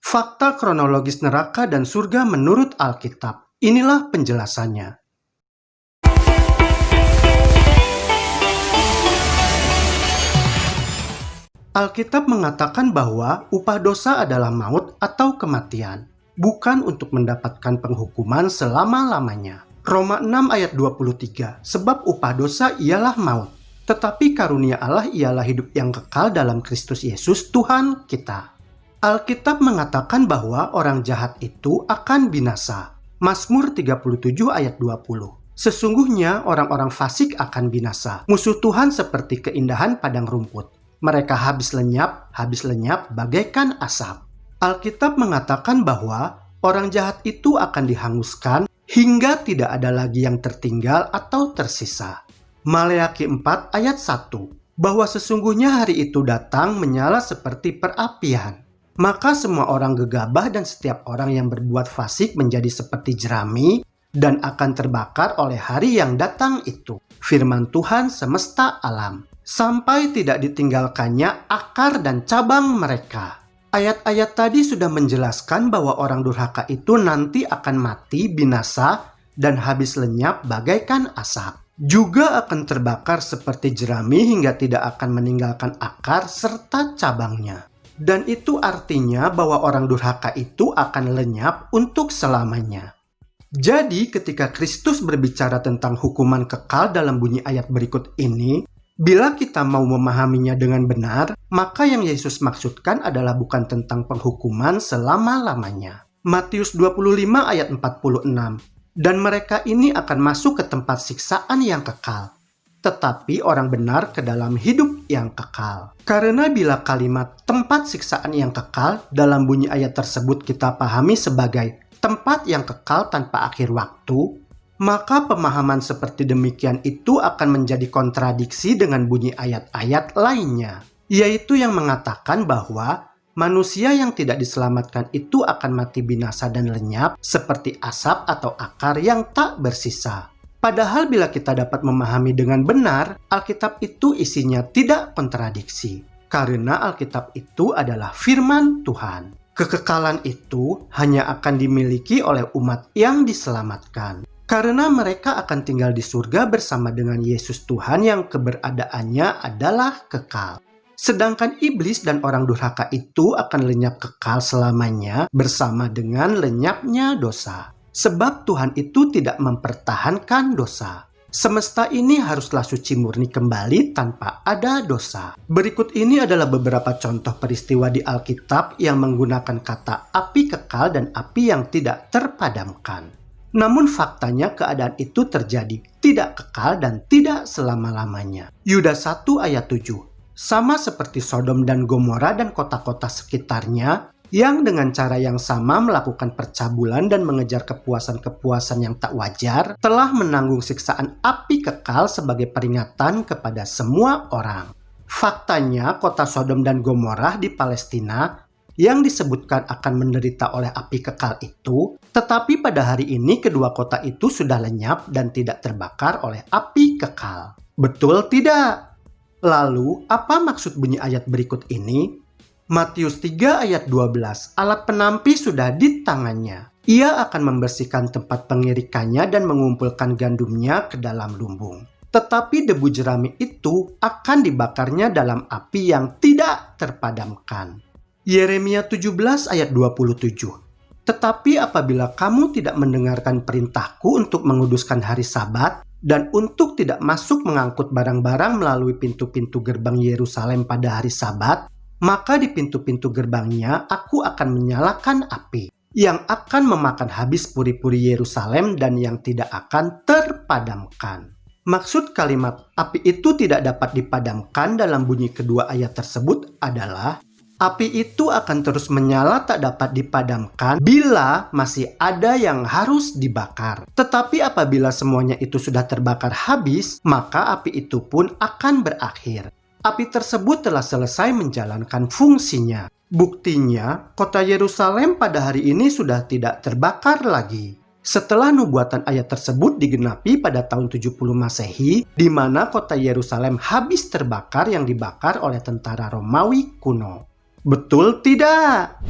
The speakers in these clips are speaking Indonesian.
Fakta kronologis neraka dan surga menurut Alkitab. Inilah penjelasannya. Alkitab mengatakan bahwa upah dosa adalah maut atau kematian, bukan untuk mendapatkan penghukuman selama-lamanya. Roma 6 ayat 23, sebab upah dosa ialah maut, tetapi karunia Allah ialah hidup yang kekal dalam Kristus Yesus Tuhan kita. Alkitab mengatakan bahwa orang jahat itu akan binasa. Mazmur 37 ayat 20. Sesungguhnya orang-orang fasik akan binasa. Musuh Tuhan seperti keindahan padang rumput. Mereka habis lenyap bagaikan asap. Alkitab mengatakan bahwa orang jahat itu akan dihanguskan hingga tidak ada lagi yang tertinggal atau tersisa. Maleakhi 4 ayat 1, bahwa sesungguhnya hari itu datang menyala seperti perapian. Maka semua orang gegabah dan setiap orang yang berbuat fasik menjadi seperti jerami dan akan terbakar oleh hari yang datang itu. Firman Tuhan semesta alam. Sampai tidak ditinggalkannya akar dan cabang mereka. Ayat-ayat tadi sudah menjelaskan bahwa orang durhaka itu nanti akan mati, binasa, dan habis lenyap bagaikan asap. Juga akan terbakar seperti jerami hingga tidak akan meninggalkan akar serta cabangnya. Dan itu artinya bahwa orang durhaka itu akan lenyap untuk selamanya. Jadi ketika Kristus berbicara tentang hukuman kekal dalam bunyi ayat berikut ini, bila kita mau memahaminya dengan benar, maka yang Yesus maksudkan adalah bukan tentang penghukuman selama-lamanya. Matius 25 ayat 46, dan mereka ini akan masuk ke tempat siksaan yang kekal, tetapi orang benar ke dalam hidup yang kekal. Karena bila kalimat tempat siksaan yang kekal dalam bunyi ayat tersebut kita pahami sebagai tempat yang kekal tanpa akhir waktu, maka pemahaman seperti demikian itu akan menjadi kontradiksi dengan bunyi ayat-ayat lainnya, yaitu yang mengatakan bahwa manusia yang tidak diselamatkan itu akan mati binasa dan lenyap seperti asap atau akar yang tak bersisa. Padahal bila kita dapat memahami dengan benar, Alkitab itu isinya tidak kontradiksi, karena Alkitab itu adalah firman Tuhan. Kekekalan itu hanya akan dimiliki oleh umat yang diselamatkan. Karena mereka akan tinggal di surga bersama dengan Yesus Tuhan yang keberadaannya adalah kekal. Sedangkan iblis dan orang durhaka itu akan lenyap kekal selamanya bersama dengan lenyapnya dosa. Sebab Tuhan itu tidak mempertahankan dosa. Semesta ini haruslah suci murni kembali tanpa ada dosa. Berikut ini adalah beberapa contoh peristiwa di Alkitab yang menggunakan kata api kekal dan api yang tidak terpadamkan. Namun faktanya keadaan itu terjadi tidak kekal dan tidak selama-lamanya. Yudas 1 ayat 7. Sama seperti Sodom dan Gomora dan kota-kota sekitarnya yang dengan cara yang sama melakukan percabulan dan mengejar kepuasan-kepuasan yang tak wajar, telah menanggung siksaan api kekal sebagai peringatan kepada semua orang. Faktanya kota Sodom dan Gomora di Palestina yang disebutkan akan menderita oleh api kekal itu, tetapi pada hari ini kedua kota itu sudah lenyap dan tidak terbakar oleh api kekal. Betul tidak? Lalu, apa maksud bunyi ayat berikut ini? Matius 3 ayat 12, alat penampi sudah di tangannya. Ia akan membersihkan tempat pengirikannya dan mengumpulkan gandumnya ke dalam lumbung. Tetapi debu jerami itu akan dibakarnya dalam api yang tidak terpadamkan. Yeremia 17 ayat 27. Tetapi apabila kamu tidak mendengarkan perintahku untuk menguduskan hari Sabat dan untuk tidak masuk mengangkut barang-barang melalui pintu-pintu gerbang Yerusalem pada hari Sabat, maka di pintu-pintu gerbangnya aku akan menyalakan api yang akan memakan habis puri-puri Yerusalem dan yang tidak akan terpadamkan. Maksud kalimat api itu tidak dapat dipadamkan dalam bunyi kedua ayat tersebut adalah api itu akan terus menyala tak dapat dipadamkan bila masih ada yang harus dibakar. Tetapi apabila semuanya itu sudah terbakar habis, maka api itu pun akan berakhir. Api tersebut telah selesai menjalankan fungsinya. Buktinya, kota Yerusalem pada hari ini sudah tidak terbakar lagi. Setelah nubuatan ayat tersebut digenapi pada tahun 70 Masehi, di mana kota Yerusalem habis terbakar yang dibakar oleh tentara Romawi kuno. Betul tidak?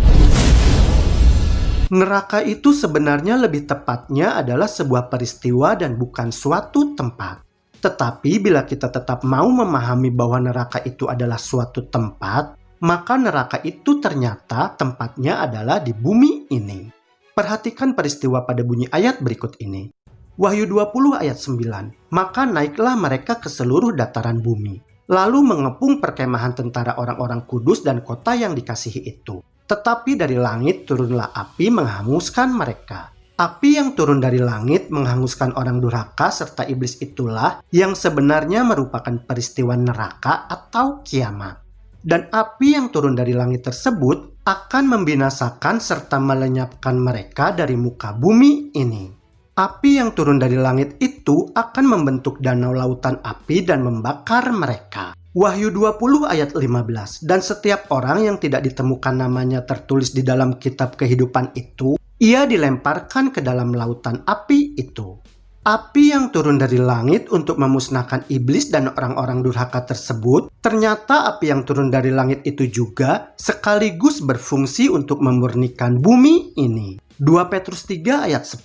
Neraka itu sebenarnya lebih tepatnya adalah sebuah peristiwa dan bukan suatu tempat. Tetapi bila kita tetap mau memahami bahwa neraka itu adalah suatu tempat, maka neraka itu ternyata tempatnya adalah di bumi ini. Perhatikan peristiwa pada bunyi ayat berikut ini. Wahyu 20 ayat 9. Maka naiklah mereka ke seluruh dataran bumi, lalu mengepung perkemahan tentara orang-orang kudus dan kota yang dikasihi itu. Tetapi dari langit turunlah api menghanguskan mereka. Api yang turun dari langit menghanguskan orang durhaka serta iblis itulah yang sebenarnya merupakan peristiwa neraka atau kiamat. Dan api yang turun dari langit tersebut akan membinasakan serta melenyapkan mereka dari muka bumi ini. Api yang turun dari langit itu akan membentuk danau lautan api dan membakar mereka. Wahyu 20 ayat 15. Dan setiap orang yang tidak ditemukan namanya tertulis di dalam kitab kehidupan itu, ia dilemparkan ke dalam lautan api itu. Api yang turun dari langit untuk memusnahkan iblis dan orang-orang durhaka tersebut, ternyata api yang turun dari langit itu juga sekaligus berfungsi untuk memurnikan bumi ini. 2 Petrus 3 ayat 10.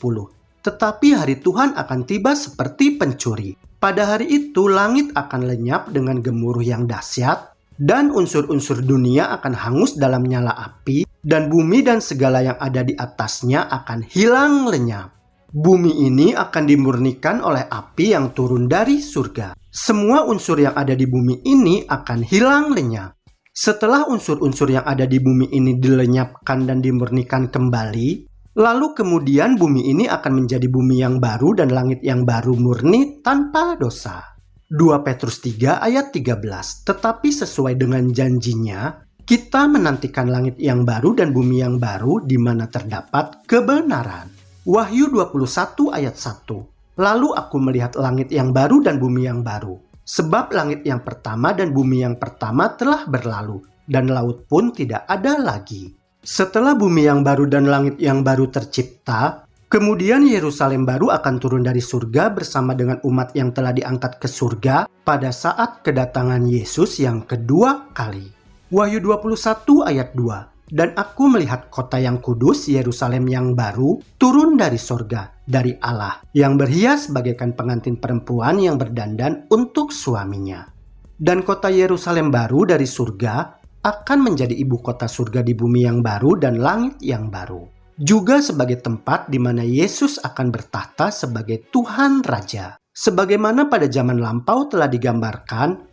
Tetapi hari Tuhan akan tiba seperti pencuri. Pada hari itu langit akan lenyap dengan gemuruh yang dahsyat, dan unsur-unsur dunia akan hangus dalam nyala api, dan bumi dan segala yang ada di atasnya akan hilang lenyap. Bumi ini akan dimurnikan oleh api yang turun dari surga. Semua unsur yang ada di bumi ini akan hilang lenyap. Setelah unsur-unsur yang ada di bumi ini dilenyapkan dan dimurnikan kembali, lalu kemudian bumi ini akan menjadi bumi yang baru dan langit yang baru murni tanpa dosa. 2 Petrus 3 ayat 13. Tetapi sesuai dengan janjinya, kita menantikan langit yang baru dan bumi yang baru di mana terdapat kebenaran. Wahyu 21 ayat 1. Lalu aku melihat langit yang baru dan bumi yang baru. Sebab langit yang pertama dan bumi yang pertama telah berlalu, dan laut pun tidak ada lagi. Setelah bumi yang baru dan langit yang baru tercipta, kemudian Yerusalem baru akan turun dari surga bersama dengan umat yang telah diangkat ke surga pada saat kedatangan Yesus yang kedua kali. Wahyu 21 ayat 2. Dan aku melihat kota yang kudus, Yerusalem yang baru, turun dari surga, dari Allah, yang berhias bagaikan pengantin perempuan yang berdandan untuk suaminya. Dan kota Yerusalem baru dari surga akan menjadi ibu kota surga di bumi yang baru dan langit yang baru. Juga sebagai tempat di mana Yesus akan bertahta sebagai Tuhan Raja. Sebagaimana pada zaman lampau telah digambarkan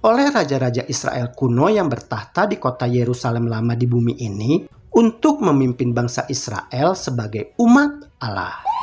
oleh raja-raja Israel kuno yang bertahta di kota Yerusalem lama di bumi ini untuk memimpin bangsa Israel sebagai umat Allah.